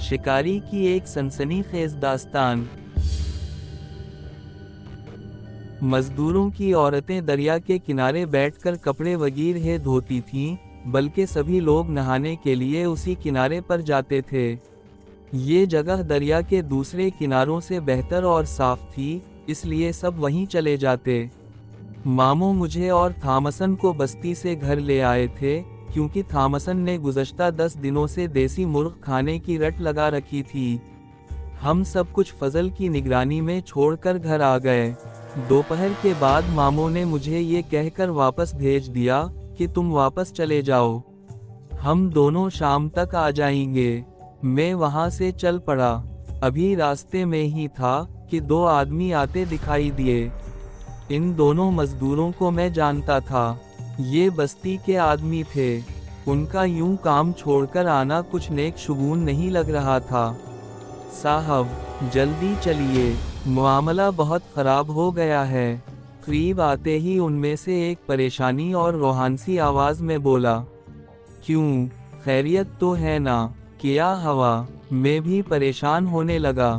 शिकारी की एक सनसनीखेज दास्तान। मजदूरों की औरतें दरिया के किनारे बैठकर कपड़े वगैरह धोती थीं, बल्कि सभी लोग नहाने के लिए उसी किनारे पर जाते थे। ये जगह दरिया के दूसरे किनारों से बेहतर और साफ थी, इसलिए सब वहीं चले जाते। मामू मुझे और थॉमसन को बस्ती से घर ले आए थे, क्योंकि थॉमसन ने गुज़श्ता 10 दिनों से देसी मुर्ग खाने की रट लगा रखी थी। हम सब कुछ फजल की निगरानी में छोड़कर घर आ गए। दोपहर के बाद मामू ने मुझे ये कहकर वापस भेज दिया कि तुम वापस चले जाओ, हम दोनों शाम तक आ जाएंगे। मैं वहां से चल पड़ा। अभी रास्ते में ही था कि 2 आदमी आते दिखाई दिए। इन दोनों मजदूरों को मैं जानता था। ये बस्ती के आदमी थे। उनका यूं काम छोड़कर आना कुछ नेक शुगून नहीं लग रहा था। साहब, जल्दी चलिए, मामला बहुत खराब हो गया है। करीब आते ही उनमें से एक परेशानी और रोहानसी आवाज में बोला, क्यों, खैरियत तो है ना? क्या हवा? मैं भी परेशान होने लगा।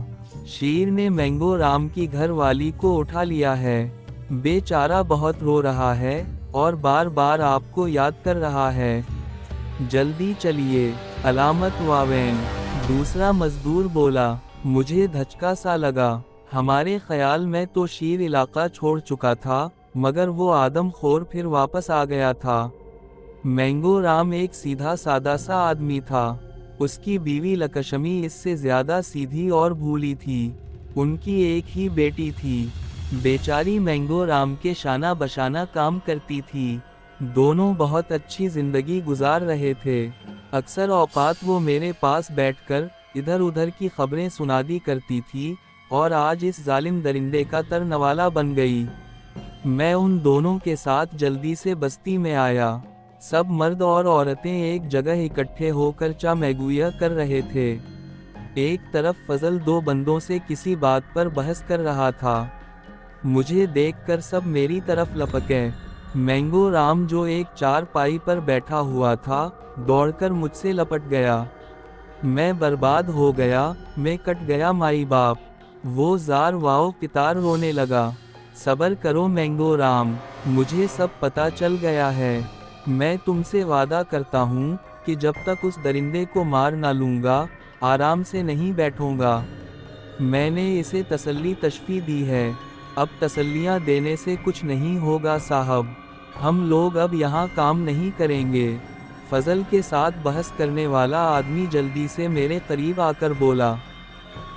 शीर ने मैंगो राम की घर वाली को उठा लिया है। बेचारा बहुत रो रहा है और बार बार आपको याद कर रहा है। जल्दी चलिए, अलामत वावेन। दूसरा मजदूर बोला। मुझे धचका सा लगा। हमारे ख्याल में तो शीर इलाका छोड़ चुका था, मगर वो आदमखोर फिर वापस आ गया था। मैंगो राम एक सीधा सादा सा आदमी था। उसकी बीवी लकशमी इससे ज्यादा सीधी और भूली थी। उनकी एक ही बेटी थी। बेचारी मैंगो राम के शाना बशाना काम करती थी। दोनों बहुत अच्छी जिंदगी गुजार रहे थे। अक्सर औकात वो मेरे पास बैठकर इधर उधर की खबरें सुनादी करती थी, और आज इस जालिम दरिंदे का तरनवाला बन गई। मैं उन दोनों के साथ जल्दी से बस्ती में आया। सब मर्द और औरतें एक जगह इकट्ठे होकर चा मैगुया कर रहे थे। एक तरफ फजल 2 बंदों से किसी बात पर बहस कर रहा था। मुझे देखकर सब मेरी तरफ लपके। मैंगो राम, जो एक चारपाई पर बैठा हुआ था, दौड़कर मुझसे लपट गया। मैं बर्बाद हो गया, मैं कट गया माई बाप। वो जार वाओ पितार रोने लगा। सबर करो मैंगो राम, मुझे सब पता चल गया है। मैं तुमसे वादा करता हूँ कि जब तक उस दरिंदे को मार ना लूँगा, आराम से नहीं बैठूंगा। मैंने इसे तसल्ली तशफी दी है। अब तसल्लियाँ देने से कुछ नहीं होगा साहब। हम लोग अब यहाँ काम नहीं करेंगे। फजल के साथ बहस करने वाला आदमी जल्दी से मेरे करीब आकर बोला,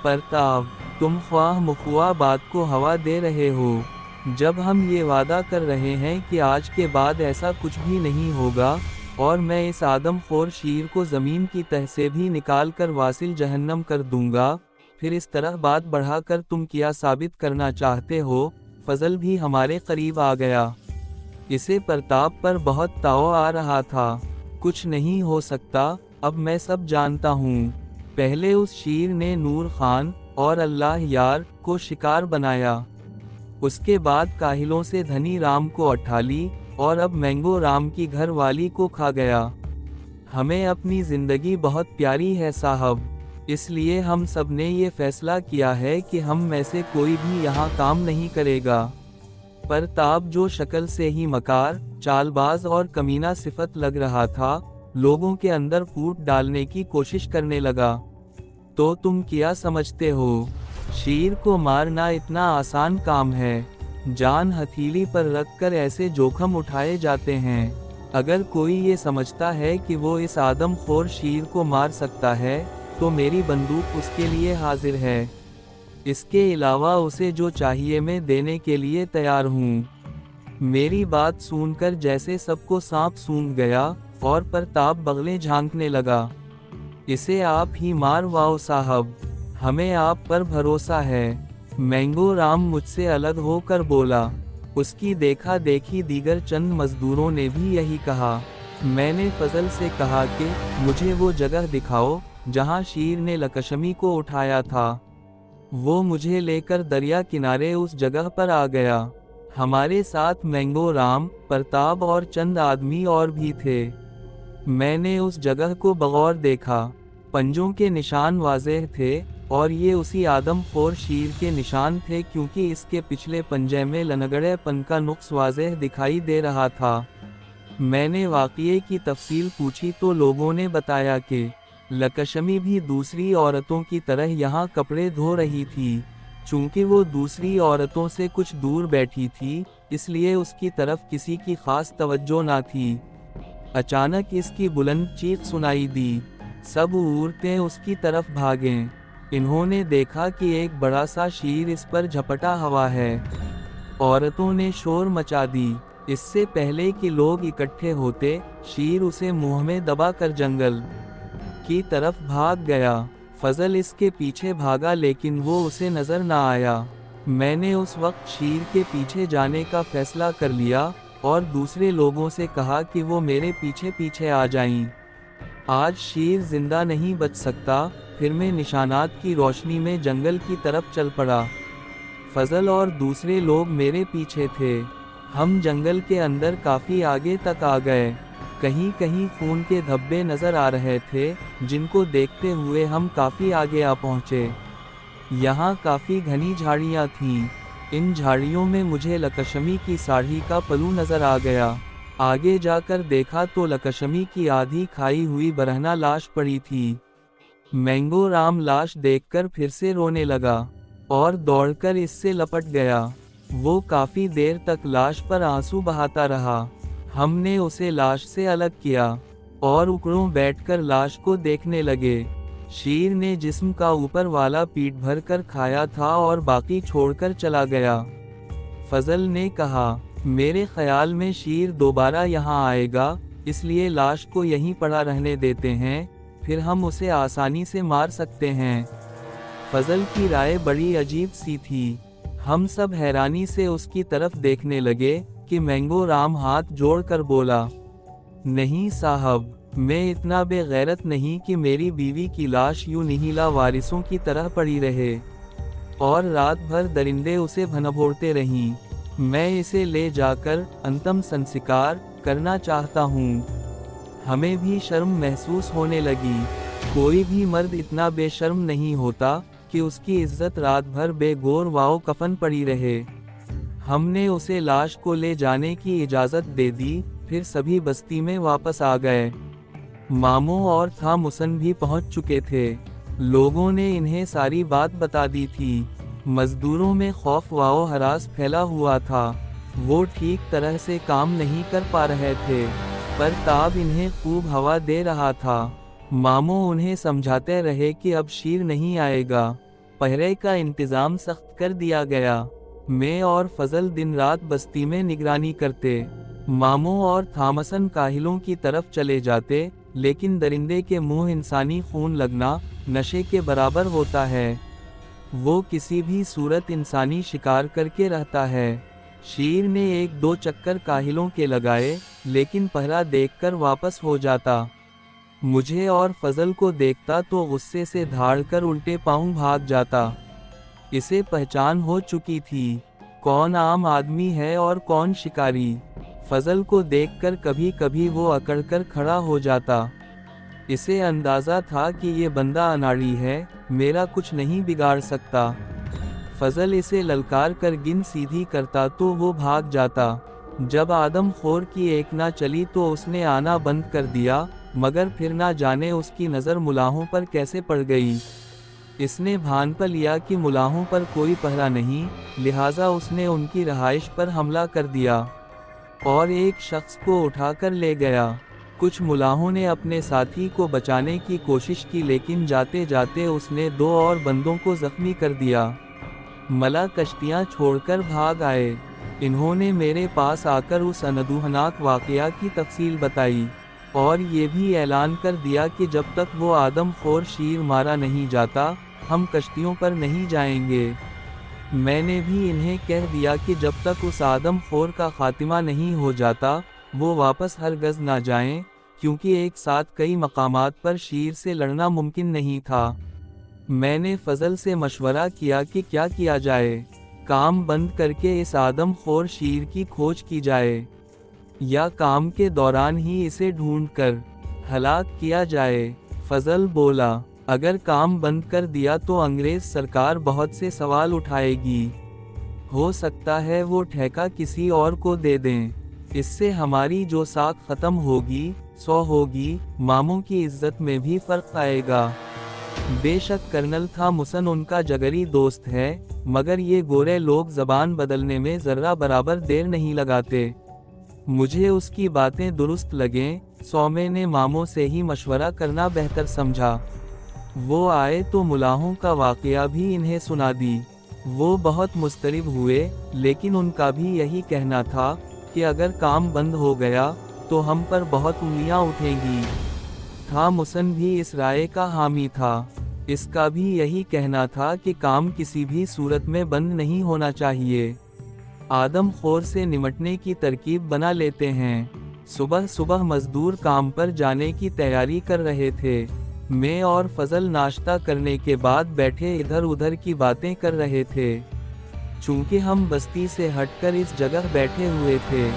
परताप, तुम ख्वाह मुख्वाह बात को हवा दे रहे हो। जब हम ये वादा कर रहे हैं कि आज के बाद ऐसा कुछ भी नहीं होगा, और मैं इस आदमखोर शीर को ज़मीन की तह से भी निकाल कर वासिल जहन्नम कर दूंगा, फिर इस तरह बात बढ़ाकर तुम क्या साबित करना चाहते हो? फजल भी हमारे करीब आ गया। इसे प्रताप पर बहुत ताव आ रहा था। कुछ नहीं हो सकता, अब मैं सब जानता हूँ। पहले उस शीर ने नूर खान और अल्लाह यार को शिकार बनाया। उसके बाद काहिलों से धनी राम को उठा ली, और अब मैंगो राम की घर वाली को खा गया। हमें अपनी जिंदगी बहुत प्यारी है साहब, इसलिए हम सब ने ये फैसला किया है कि हम में से कोई भी यहाँ काम नहीं करेगा। प्रताप, जो शक्ल से ही मकार, चालबाज और कमीना सिफत लग रहा था, लोगों के अंदर फूट डालने की कोशिश करने लगा। तो तुम क्या समझते हो? शीर को मारना इतना आसान काम है? जान हथेली पर रखकर ऐसे जोखम उठाए जाते हैं। अगर कोई ये समझता है कि वो इस आदमखोर शीर को मार सकता है, तो मेरी बंदूक उसके लिए हाजिर है। इसके अलावा उसे जो चाहिए मैं देने के लिए तैयार हूँ। मेरी बात सुनकर जैसे सबको सांप सूंघ गया, और प्रताप बगले झांकने लगा। इसे आप ही मारवाओ साहब, हमें आप पर भरोसा है। मैंगो राम मुझसे अलग होकर बोला। उसकी देखा देखी दीगर चंद मजदूरों ने भी यही कहा। मैंने फजल से कहा कि मुझे वो जगह दिखाओ जहां शीर ने लकशमी को उठाया था। वो मुझे लेकर दरिया किनारे उस जगह पर आ गया। हमारे साथ मैंगो राम, प्रताप और चंद आदमी और भी थे। मैंने उस जगह को बगौर देखा। पंजों के निशान वाज़ेह थे, और ये उसी आदमखोर शेर के निशान थे, क्योंकि इसके पिछले पंजे में लनगड़ेपन का नुक्स वाज़ेह दिखाई दे रहा था। मैंने वाक़ये की तफसील पूछी तो लोगों ने बताया कि लकशमी भी दूसरी औरतों की तरह यहाँ कपड़े धो रही थी। चूँकि वो दूसरी औरतों से कुछ दूर बैठी थी, इसलिए उसकी तरफ किसी की खास तवज्जो ना थी। अचानक इसकी बुलंद चीख सुनाई दी। सब औरतें उसकी तरफ भागें। इन्होंने देखा कि एक बड़ा सा शेर इस पर झपटा हुआ है। औरतों ने शोर मचा दी। इससे पहले कि लोग इकट्ठे होते, शेर उसे मुंह में दबाकर जंगल की तरफ भाग गया। फजल इसके पीछे भागा, लेकिन वो उसे नजर ना आया। मैंने उस वक्त शेर के पीछे जाने का फैसला कर लिया और दूसरे लोगों से कहा कि वो मेरे पीछे पीछे आ जाएं। आज शेर जिंदा नहीं बच सकता। फिर मैं निशानात की रोशनी में जंगल की तरफ चल पड़ा। फजल और दूसरे लोग मेरे पीछे थे। हम जंगल के अंदर काफ़ी आगे तक आ गए। कहीं कहीं खून के धब्बे नज़र आ रहे थे, जिनको देखते हुए हम काफ़ी आगे आ पहुँचे। यहाँ काफ़ी घनी झाड़ियाँ थीं। इन झाड़ियों में मुझे लकशमी की साड़ी का पल्लू नज़र आ गया। आगे जाकर देखा तो लकशमी की आधी खाई हुई बरहना लाश पड़ी थी। मैंगो राम लाश देखकर फिर से रोने लगा और दौड़कर इससे लपट गया। वो काफ़ी देर तक लाश पर आंसू बहाता रहा। हमने उसे लाश से अलग किया और उकड़ों बैठकर लाश को देखने लगे। शेर ने जिस्म का ऊपर वाला पीठ भर कर खाया था और बाकी छोड़कर चला गया। फजल ने कहा, मेरे ख्याल में शेर दोबारा यहाँ आएगा, इसलिए लाश को यहीं पड़ा रहने देते हैं, फिर हम उसे आसानी से मार सकते हैं। फजल की राय बड़ी अजीब सी थी। हम सब हैरानी से उसकी तरफ देखने लगे कि मैंगो राम हाथ जोड़कर बोला, नहीं साहब, मैं इतना बेगैरत नहीं कि मेरी बीवी की लाश यूं निहीला वारिसों की तरह पड़ी रहे और रात भर दरिंदे उसे भनभोड़ते रहीं। मैं इसे ले जाकर अंतिम संस्कार करना चाहता हूँ। हमें भी शर्म महसूस होने लगी। कोई भी मर्द इतना बेशर्म नहीं होता कि उसकी इज्जत रात भर बेगौर वाओ कफन पड़ी रहे। हमने उसे लाश को ले जाने की इजाज़त दे दी। फिर सभी बस्ती में वापस आ गए। मामो और थामुसन भी पहुंच चुके थे। लोगों ने इन्हें सारी बात बता दी थी। मजदूरों में खौफ वाओ हरास फैला हुआ था। वो ठीक तरह से काम नहीं कर पा रहे थे, पर ताब इन्हें खूब हवा दे रहा था। मामो उन्हें समझाते रहे कि अब शेर नहीं आएगा। पहरे का इंतज़ाम सख्त कर दिया गया। मैं और फजल दिन रात बस्ती में निगरानी करते। मामो और थामसन काहिलों की तरफ चले जाते, लेकिन दरिंदे के मुंह इंसानी खून लगना नशे के बराबर होता है। वो किसी भी सूरत इंसानी शिकार करके रहता है। शेर ने एक दो चक्कर काहिलों के लगाए, लेकिन पहरा देखकर वापस हो जाता। मुझे और फजल को देखता तो गुस्से से धाड़ कर उल्टे पांव भाग जाता। इसे पहचान हो चुकी थी, कौन आम आदमी है और कौन शिकारी। फजल को देखकर कभी कभी वो अकड़कर खड़ा हो जाता। इसे अंदाज़ा था कि ये बंदा अनाड़ी है, मेरा कुछ नहीं बिगाड़ सकता। फजल इसे ललकार कर गिन सीधी करता तो वो भाग जाता। जब आदमखोर की एक ना चली तो उसने आना बंद कर दिया, मगर फिर ना जाने उसकी नज़र मुलाहों पर कैसे पड़ गई। इसने भान पर लिया कि मुलाहों पर कोई पहरा नहीं, लिहाजा उसने उनकी रहाइश पर हमला कर दिया और एक शख्स को उठाकर ले गया। कुछ मुलाहों ने अपने साथी को बचाने की कोशिश की, लेकिन जाते जाते उसने दो और बंदों को जख्मी कर दिया। मला कश्तियाँ छोड़कर भाग आए। इन्होंने मेरे पास आकर उस अनदुहनाक वाक़या की तफसील बताई और ये भी ऐलान कर दिया कि जब तक वो आदमखोर शेर मारा नहीं जाता, हम कश्तियों पर नहीं जाएंगे। मैंने भी इन्हें कह दिया कि जब तक उस आदमखोर का खात्मा नहीं हो जाता, वो वापस हरगज़ ना जाएं, क्योंकि एक साथ कई मकामात पर शेर से लड़ना मुमकिन नहीं था। मैंने फजल से मशवरा किया कि क्या किया जाए। काम बंद करके इस आदमखोर शेर की खोज की जाए, या काम के दौरान ही इसे ढूंढकर हलाक किया जाए। फजल बोला, अगर काम बंद कर दिया तो अंग्रेज सरकार बहुत से सवाल उठाएगी। हो सकता है वो ठेका किसी और को दे दें। इससे हमारी जो साख खत्म होगी, सौ होगी। मामों की इज्जत में भी फर्क आएगा। बेशक कर्नल थॉमसन उनका जगरी दोस्त है, मगर ये गोरे लोग जबान बदलने में जर्रा बराबर देर नहीं लगाते। मुझे उसकी बातें दुरुस्त लगें। सौम्य ने मामों से ही मशवरा करना बेहतर समझा। वो आए तो मुलाहों का वाकया भी इन्हें सुना दी। वो बहुत मुस्तरिब हुए, लेकिन उनका भी यही कहना था कि अगर काम बंद हो गया तो हम पर बहुत उंगलियां उठेंगी। थॉमसन भी इस राय का हामी था। इसका भी यही कहना था कि काम किसी भी सूरत में बंद नहीं होना चाहिए। आदमखोर से निमटने की तरकीब बना लेते हैं। सुबह सुबह मजदूर काम पर जाने की तैयारी कर रहे थे। मैं और फजल नाश्ता करने के बाद बैठे इधर उधर की बातें कर रहे थे। चूंकि हम बस्ती से हटकर इस जगह बैठे हुए थे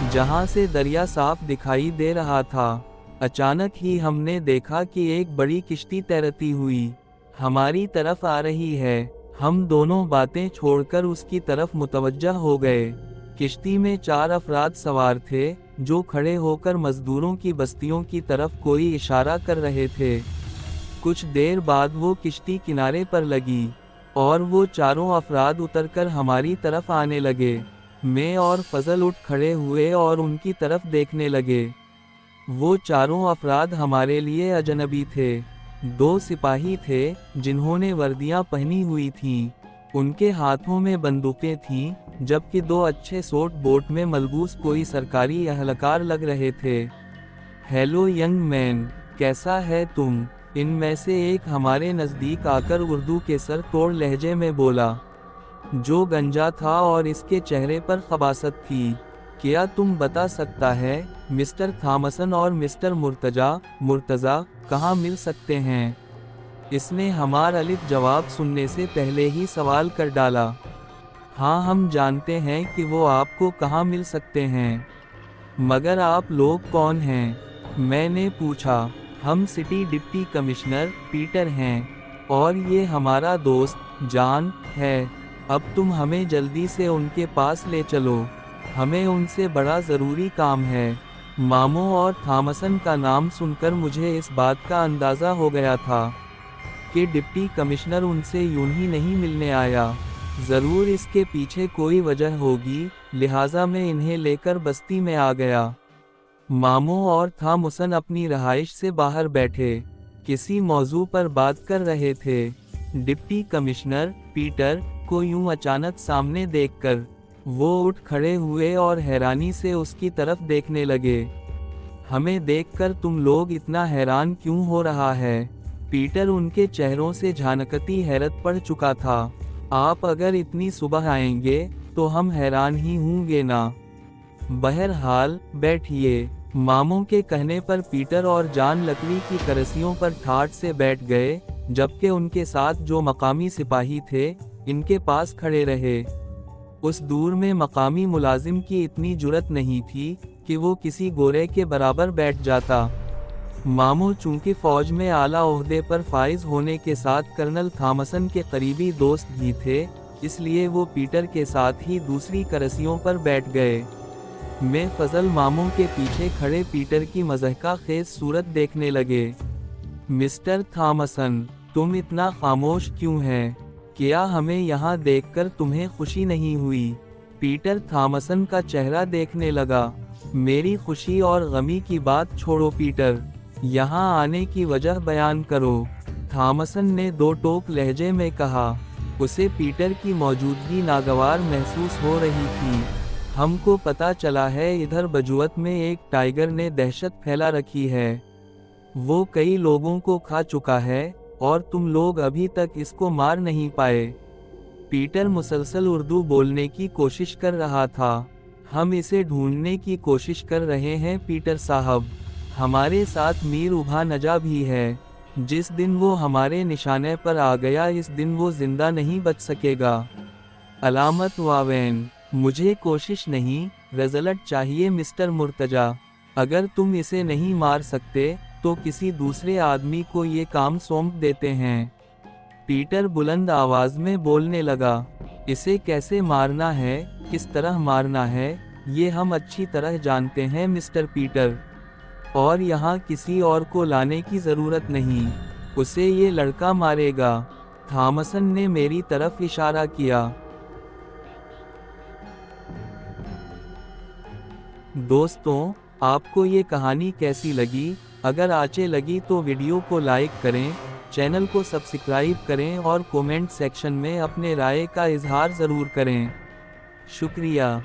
जहां से दरिया साफ दिखाई दे रहा था, अचानक ही हमने देखा कि एक बड़ी किश्ती तैरती हुई हमारी तरफ आ रही है। हम दोनों बातें छोड़कर उसकी तरफ मुतवज्जह हो गए। किश्ती में 4 अफराद सवार थे, जो खड़े होकर मजदूरों की बस्तियों की तरफ कोई इशारा कर रहे थे। कुछ देर बाद वो किश्ती किनारे पर लगी और वो चारों अफराद उतरकर हमारी तरफ आने लगे। मैं और फजल उठ खड़े हुए और उनकी तरफ देखने लगे। वो चारों अफराद हमारे लिए अजनबी थे। 2 सिपाही थे जिन्होंने वर्दियां पहनी हुई थीं। उनके हाथों में बंदूकें थीं, जबकि 2 अच्छे सोट बोट में मलबूस कोई सरकारी अहलकार लग रहे थे। हेलो यंग मैन, कैसा है तुम? इनमें से एक हमारे नज़दीक आकर उर्दू के सर तोड़ लहजे में बोला, जो गंजा था और इसके चेहरे पर खबासत थी। क्या तुम बता सकता है मिस्टर थॉमसन और मिस्टर मुर्तज़ा कहाँ मिल सकते हैं? इसने हमारा अलिफ जवाब सुनने से पहले ही सवाल कर डाला। हाँ, हम जानते हैं कि वो आपको कहाँ मिल सकते हैं, मगर आप लोग कौन हैं? मैंने पूछा। हम सिटी डिप्टी कमिश्नर पीटर हैं, और ये हमारा दोस्त जॉन है। अब तुम हमें जल्दी से उनके पास ले चलो, हमें उनसे बड़ा ज़रूरी काम है। मामो और थॉमसन का नाम सुनकर मुझे इस बात का अंदाज़ा हो गया था कि डिप्टी कमिश्नर उनसे यूं ही नहीं मिलने आया। ज़रूर इसके पीछे कोई वजह होगी, लिहाजा मैं इन्हें लेकर बस्ती में आ गया। मामो और थॉमसन अपनी रहाइश से बाहर बैठे किसी मौजू पर बात कर रहे थे। डिप्टी कमिश्नर पीटर को यूं अचानक सामने देखकर वो उठ खड़े हुए और हैरानी से उसकी तरफ देखने लगे। हमें देखकर तुम लोग इतना हैरान क्यों हो रहा है? पीटर उनके चेहरों से झांकती हैरत पड़ चुका था। आप अगर इतनी सुबह आएंगे तो हम हैरान ही होंगे ना। बहरहाल बैठिए। मामों के कहने पर पीटर और जॉन लकड़ी की करसियों पर ठाठ से बैठ गए, जबकि उनके साथ जो मकामी सिपाही थे इनके पास खड़े रहे। उस दूर में मकामी मुलाजिम की इतनी जुर्रत नहीं थी कि वो किसी गोरे के बराबर बैठ जाता। मामो चूंकि फौज में आला ओहदे पर फाइज होने के साथ कर्नल थॉमसन के करीबी दोस्त भी थे, इसलिए वो पीटर के साथ ही दूसरी करसियों पर बैठ गए। मैं फजल मामों के पीछे खड़े पीटर की मज़हका खेज सूरत देखने लगे। मिस्टर थॉमसन, तुम इतना खामोश क्यों हैं? क्या हमें यहाँ देखकर तुम्हें खुशी नहीं हुई? पीटर थॉमसन का चेहरा देखने लगा। मेरी खुशी और गमी की बात छोड़ो पीटर, यहाँ आने की वजह बयान करो। थॉमसन ने 2 टोक लहजे में कहा। उसे पीटर की मौजूदगी नागवार महसूस हो रही थी। हमको पता चला है इधर बजुअत में एक टाइगर ने दहशत फैला रखी है। वो कई लोगों को खा चुका है और तुम लोग अभी तक इसको मार नहीं पाए। पीटर मुसलसल उर्दू बोलने की कोशिश कर रहा था। हम इसे ढूंढने की कोशिश कर रहे हैं पीटर साहब। हमारे साथ मीर उभा नजा भी है। जिस दिन वो हमारे निशाने पर आ गया, इस दिन वो जिंदा नहीं बच सकेगा। अलामत वावेन, मुझे कोशिश नहीं, रिजल्ट चाहिए मिस्टर मुर्तजा। अगर तुम इसे नहीं मार सकते तो किसी दूसरे आदमी को ये काम सौंप देते हैं। पीटर बुलंद आवाज में बोलने लगा, इसे कैसे मारना है, किस तरह मारना है, ये हम अच्छी तरह जानते हैं मिस्टर पीटर। और यहाँ किसी और को लाने की ज़रूरत नहीं, उसे ये लड़का मारेगा। थॉमसन ने मेरी तरफ इशारा किया। दोस्तों, आपको ये कहानी कैसी लगी? अगर अच्छी लगी तो वीडियो को लाइक करें, चैनल को सब्सक्राइब करें और कमेंट सेक्शन में अपने राय का इजहार ज़रूर करें। शुक्रिया।